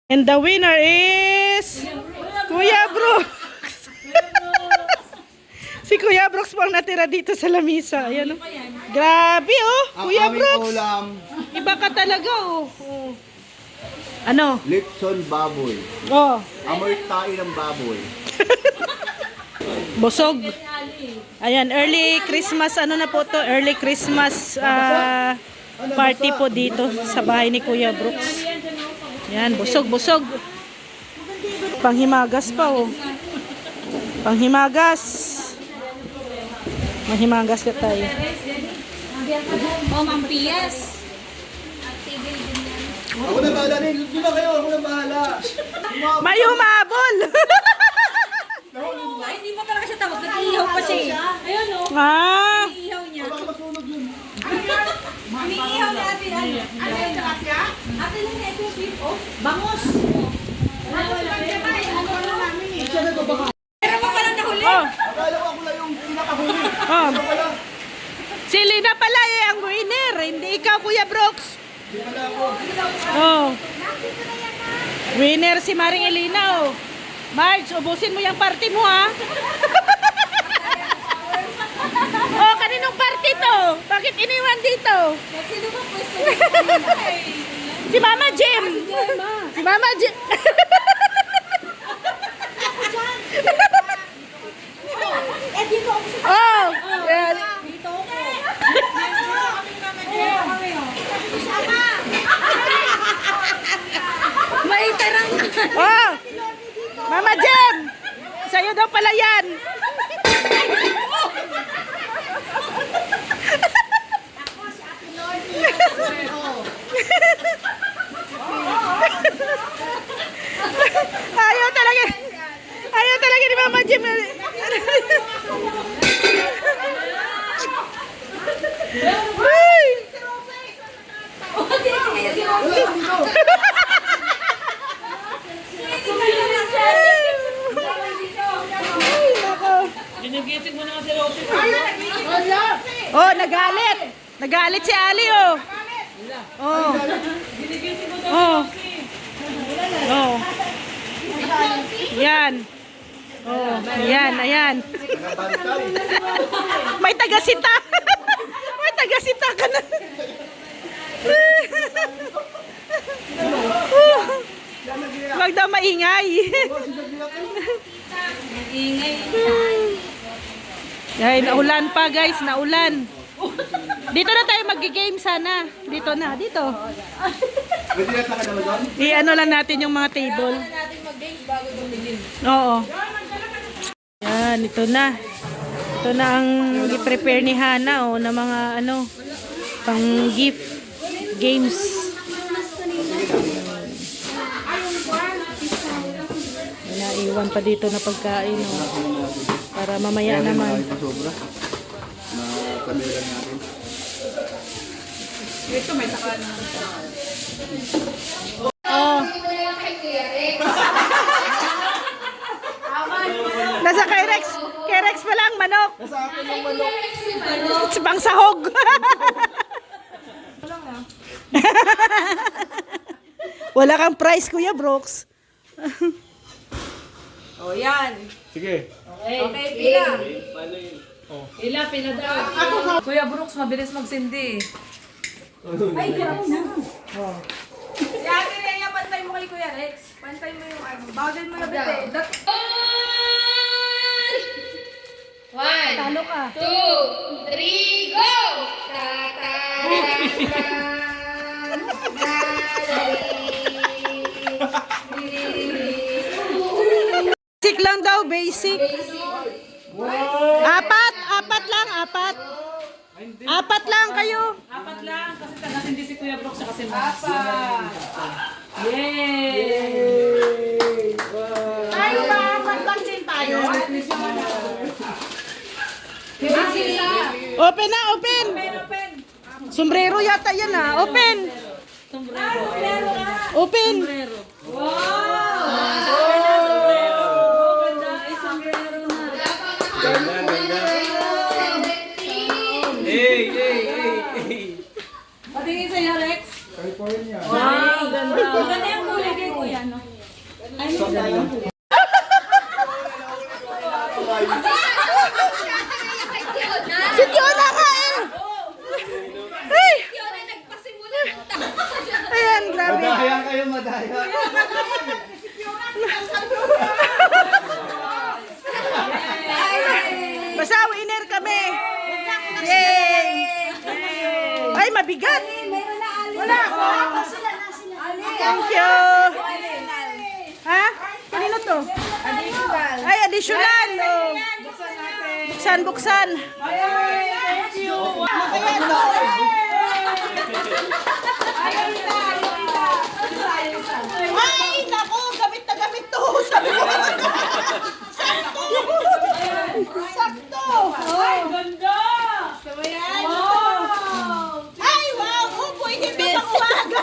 And the winner is Kuya Brooks. Si Kuya Brooks po ang natira dito sa lamisa. Ayan, oh. Grabe oh, Kuya Brooks. Ulam, Iba ka talaga oh. Oh. Ano? Lipson baboy. Oh, Amoy tayo ng baboy. busog. Ayan, early Christmas ano na po to? Early Christmas party po dito sa bahay ni Kuya Brooks. Yan, busog. Panghimagas pa oh. Panghimagas. Mahimagas ka tayo. Oh, Ma'am Pias. Ako na bahala rin. Di ba kayo? Ako na bahala. May umabol. Ay, hindi mo talaga siya tapos. Nag-iihaw pa siya eh. Ayun o. Ah, Nag-iihaw niya. Baka masunog yun. Nag-iihaw ni ate. Ano yung tilapia? Ate lang na ito yung beef. Oh, bangos. Pero mo palang nahuli. oh. Akala ko ako lang yung pinakahuli. Oh. Ako pala. Si Lina pala eh ang winner, hindi ikaw Kuya Brooks. Di pala ako. Oh. Winner si Maring Elina oh. Marge, ubusin mo yung party mo ha. Oh, kaninong party to? Bakit iniwan dito? Sino ba pwesto niya? Si Mama Jim. Si Mama Jim. Eh, dito ako sa Oh. Yan. dito ako. May tarang. Oh. Mama Jim. Sa'yo daw pala yan. Ayaw talaga. Ayaw talaga ni Mama Jim. Uy. Oh, nagalit. Nagalit si Ali oh. Oh. Oh. Oh. Yan. Oh, ayan. Nagabantay. May taga-sita. May taga-sita ka na. Wag daw maingay. Ingay. Ay, naulan pa guys, naulan. Dito na tayo mag-game sana. Dito na, dito. Pwede na taka naman doon? I-ano lang natin yung mga table. Natin mag-games bago tumigil. Oo. Yan, ito na. Ito na ang i-prepare ni Hana oh, na mga ano, pang gift games. Naiwan pa dito na pagkain oh, para mamaya naman. Sobra. Na kamera natin. Ito may saka na. Oh. Nasa kay Rex. Kay Rex pa lang manok. Nasa akin yung manok. Pang sahog. Wala kang price, Kuya Brooks. Oh, yan. Sige. Okay, pila. Pila daw. Kuya Brooks, mabilis magsindi. Ay, grabe na. Si Ate Rhea, pantay mo kay Kuya Rex. Pantay mo yung ano. Bagal mo na bete. Talo ka. 2, 3, go! Basic lang daw, basic. Apat lang. Apat lang kayo. Apat lang kasi taga-sindi si Kuya Brooks siya kasi mas. Yay! Tayo ba? Apat din tayo. Open na, open. Sombrero yata yan ah. Open. Open. Patingin sa'yo, Rex. California. Wow, ganda. Maganda yung kulay kay Kuya, no? Si Fiona nga eh! Ay! Fiona nagpasimula ng taon. Ayan, grabe. Madaya kayo, madaya. Basta winner kami. Yay! Ay, mabigat. Wala. Thank you. Ha? Kanino to? Ay, additional. Oh. Buksan, buksan. Ay, naku, gamit na gamit to. Sabi ko. Sakto. Sakto. Ay, ganda! Ay, wow. Oh, pwede ito pang umaga.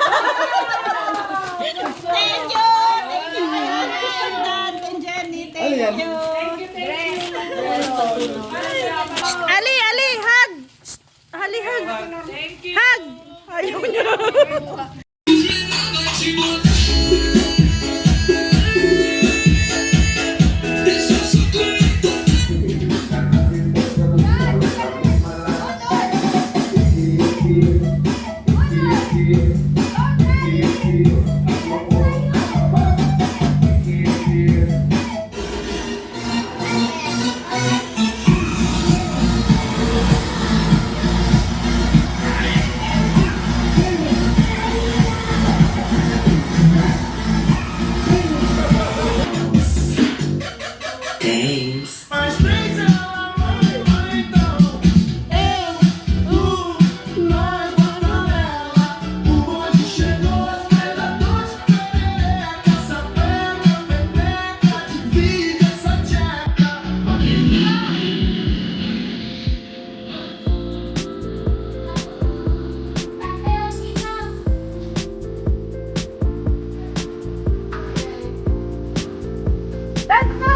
Thank you. Thank you. Thank you, Jenny. Thank you. Ali, Ali, hug. Ali, hug. Hug. Ayaw niya. Let's go!